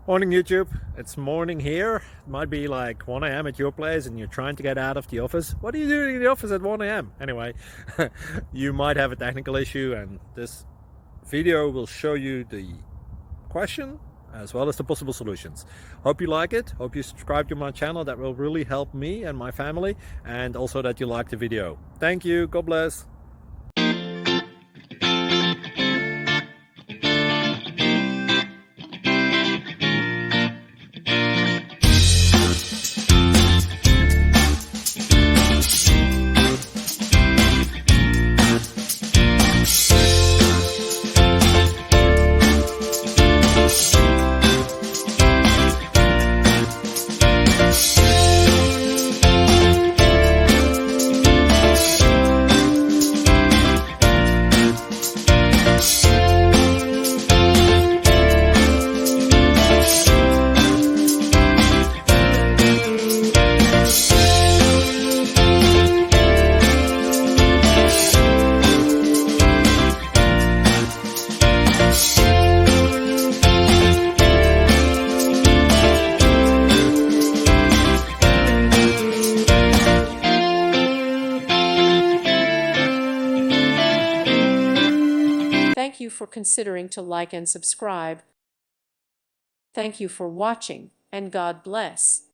Morning YouTube, it's morning here. It might be like 1 a.m. at your place and you're trying to get out of the office. What are you doing in the office at 1 a.m.? Anyway, you might have a technical issue and this video will show you the question as well as the possible solutions. Hope you like it, hope you subscribe to my channel. That will really help me and my family, and also that you like the video. Thank you, God bless. Thank you for considering to like and subscribe. Thank you for watching, and God bless.